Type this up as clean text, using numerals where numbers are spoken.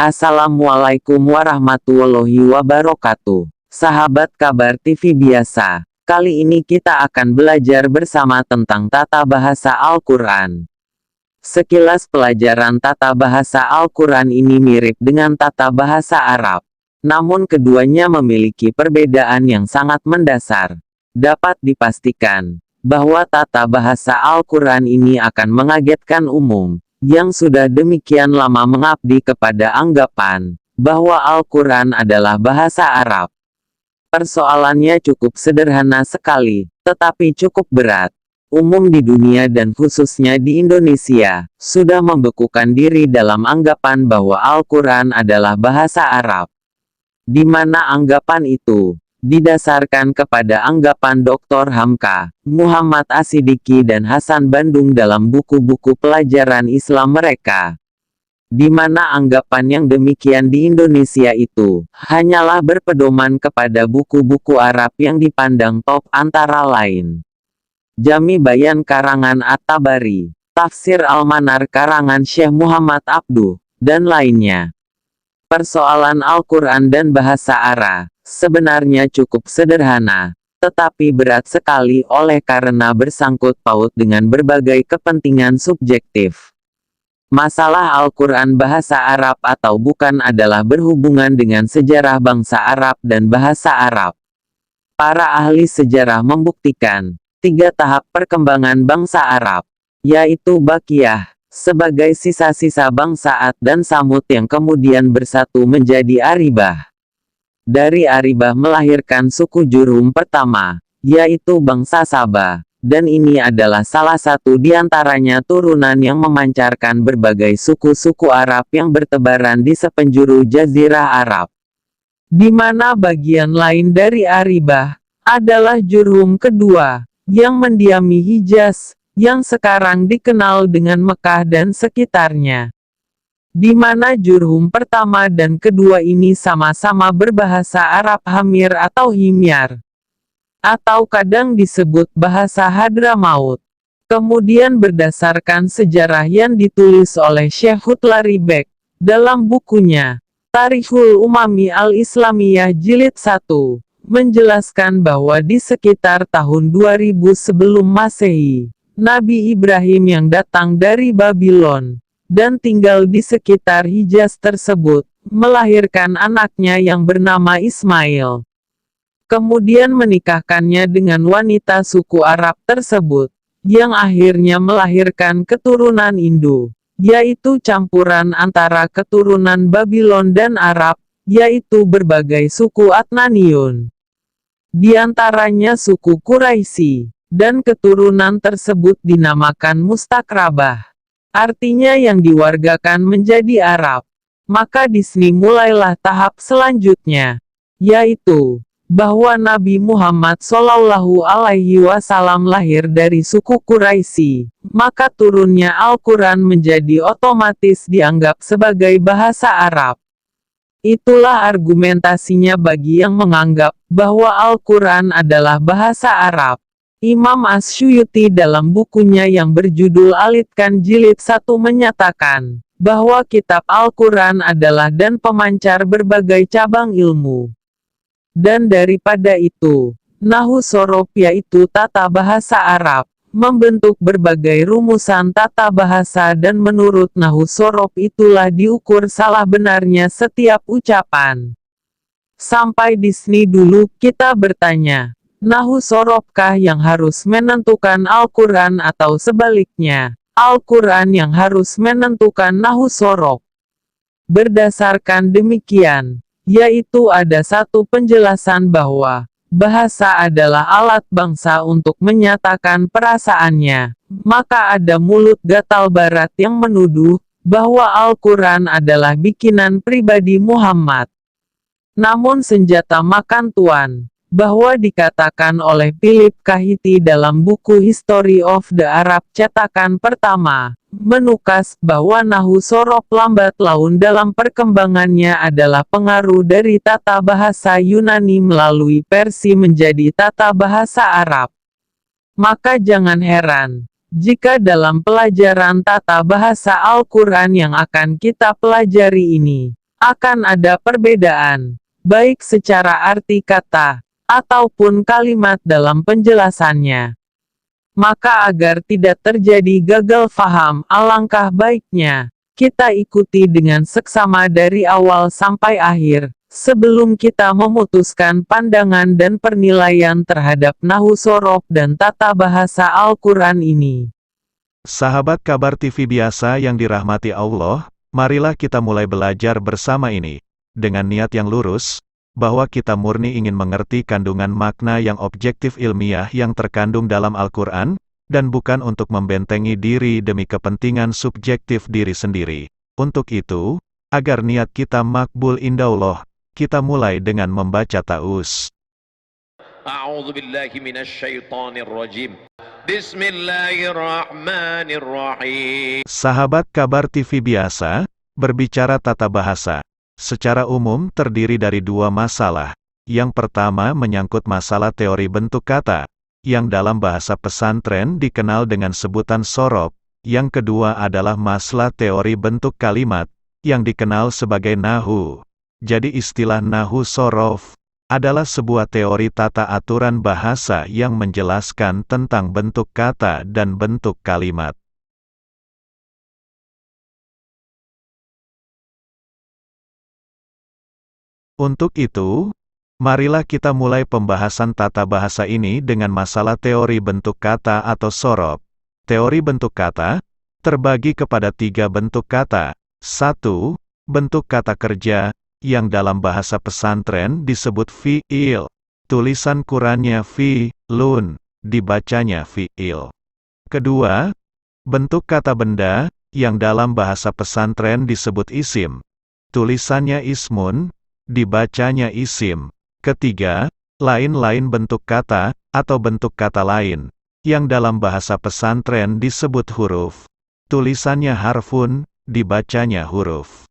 Assalamualaikum warahmatullahi wabarakatuh. Sahabat Kabar TV biasa, kali ini kita akan belajar bersama tentang tata bahasa Al-Quran. Sekilas pelajaran tata bahasa Al-Quran ini mirip dengan tata bahasa Arab. Namun keduanya memiliki perbedaan yang sangat mendasar. Dapat dipastikan bahwa tata bahasa Al-Quran ini akan mengagetkan umum, yang sudah demikian lama mengabdi kepada anggapan bahwa Al-Quran adalah bahasa Arab. Persoalannya cukup sederhana sekali, tetapi cukup berat. Umum di dunia dan khususnya di Indonesia, sudah membekukan diri dalam anggapan bahwa Al-Quran adalah bahasa Arab. Di mana anggapan itu didasarkan kepada anggapan Dr. Hamka, Muhammad Asidiki dan Hasan Bandung dalam buku-buku pelajaran Islam mereka. Di mana anggapan yang demikian di Indonesia itu hanyalah berpedoman kepada buku-buku Arab yang dipandang top antara lain Jami Bayan karangan At-Tabari, Tafsir Al-Manar karangan Syekh Muhammad Abduh, dan lainnya. Persoalan Al-Quran dan bahasa Arab sebenarnya cukup sederhana, tetapi berat sekali oleh karena bersangkut paut dengan berbagai kepentingan subjektif. Masalah Al-Quran bahasa Arab atau bukan adalah berhubungan dengan sejarah bangsa Arab dan bahasa Arab. Para ahli sejarah membuktikan 3 tahap perkembangan bangsa Arab, yaitu Bakiyah, sebagai sisa-sisa bangsa Ad dan Samud yang kemudian bersatu menjadi Aribah. Dari Aribah melahirkan suku Jurhum pertama, yaitu bangsa Saba, dan ini adalah salah satu di antaranya turunan yang memancarkan berbagai suku-suku Arab yang bertebaran di sepenjuru Jazirah Arab. Di mana bagian lain dari Aribah adalah Jurhum kedua, yang mendiami Hijaz, yang sekarang dikenal dengan Mekah dan sekitarnya. Di mana Jurhum pertama dan kedua ini sama-sama berbahasa Arab Hamir atau Himyar, atau kadang disebut bahasa Hadramaut. Kemudian berdasarkan sejarah yang ditulis oleh Syekh Hutlari Bek dalam bukunya Tarikhul Umami Al-Islamiyah Jilid 1, menjelaskan bahwa di sekitar tahun 2000 sebelum Masehi, Nabi Ibrahim yang datang dari Babylon dan tinggal di sekitar Hijaz tersebut, melahirkan anaknya yang bernama Ismail. Kemudian menikahkannya dengan wanita suku Arab tersebut, yang akhirnya melahirkan keturunan Indo, yaitu campuran antara keturunan Babylon dan Arab, yaitu berbagai suku Adnaniun. Di antaranya suku Quraisy, dan keturunan tersebut dinamakan Mustakrabah. Artinya yang diwargakan menjadi Arab. Maka di sini mulailah tahap selanjutnya, yaitu bahwa Nabi Muhammad Shallallahu Alaihi Wasallam lahir dari suku Quraisy, maka turunnya Al-Quran menjadi otomatis dianggap sebagai bahasa Arab. Itulah argumentasinya bagi yang menganggap bahwa Al-Quran adalah bahasa Arab. Imam Asyuyuti dalam bukunya yang berjudul Alitkan Jilid 1 menyatakan bahwa kitab Al-Quran adalah dan pemancar berbagai cabang ilmu. Dan daripada itu, Nahwu Sorof yaitu tata bahasa Arab, membentuk berbagai rumusan tata bahasa dan menurut Nahwu Sorof itulah diukur salah benarnya setiap ucapan. Sampai di sini dulu kita bertanya. Nahwu Sorofkah yang harus menentukan Al-Quran atau sebaliknya, Al-Quran yang harus menentukan Nahwu Sorof? Berdasarkan demikian, yaitu ada satu penjelasan bahwa bahasa adalah alat bangsa untuk menyatakan perasaannya, maka ada mulut gatal barat yang menuduh bahwa Al-Quran adalah bikinan pribadi Muhammad. Namun senjata makan tuan, bahwa dikatakan oleh Philip Kahiti dalam buku History of the Arab cetakan pertama, menukas bahwa Nahwu Sorof lambat laun dalam perkembangannya adalah pengaruh dari tata bahasa Yunani melalui Persia menjadi tata bahasa Arab. Maka jangan heran jika dalam pelajaran tata bahasa Al-Quran yang akan kita pelajari ini, akan ada perbedaan, baik secara arti kata, ataupun kalimat dalam penjelasannya. Maka agar tidak terjadi gagal faham, alangkah baiknya kita ikuti dengan seksama dari awal sampai akhir, sebelum kita memutuskan pandangan dan penilaian terhadap Nahwu Shorof dan tata bahasa Al-Quran ini. Sahabat Kabar TV biasa yang dirahmati Allah, marilah kita mulai belajar bersama ini, dengan niat yang lurus, bahwa kita murni ingin mengerti kandungan makna yang objektif ilmiah yang terkandung dalam Al-Quran, dan bukan untuk membentengi diri demi kepentingan subjektif diri sendiri. Untuk itu, agar niat kita makbul indaullah, kita mulai dengan membaca ta'uz. A'udzu billahi minasyaitonir rajim. Bismillahirrahmanirrahim. Sahabat Kabar TV biasa, berbicara tata bahasa, secara umum terdiri dari dua masalah. Yang pertama menyangkut masalah teori bentuk kata, yang dalam bahasa pesantren dikenal dengan sebutan shorof. Yang kedua adalah masalah teori bentuk kalimat, yang dikenal sebagai nahwu. Jadi istilah Nahwu Shorof adalah sebuah teori tata aturan bahasa yang menjelaskan tentang bentuk kata dan bentuk kalimat. Untuk itu, marilah kita mulai pembahasan tata bahasa ini dengan masalah teori bentuk kata atau shorof. Teori bentuk kata terbagi kepada 3 bentuk kata. 1. Bentuk kata kerja, yang dalam bahasa pesantren disebut fi'il. Tulisan Qurannya fi'lun, dibacanya fi'il. Kedua, bentuk kata benda, yang dalam bahasa pesantren disebut isim. Tulisannya ismun, dibacanya isim. Ketiga, lain-lain bentuk kata, atau bentuk kata lain, yang dalam bahasa pesantren disebut huruf. Tulisannya harfun, dibacanya huruf.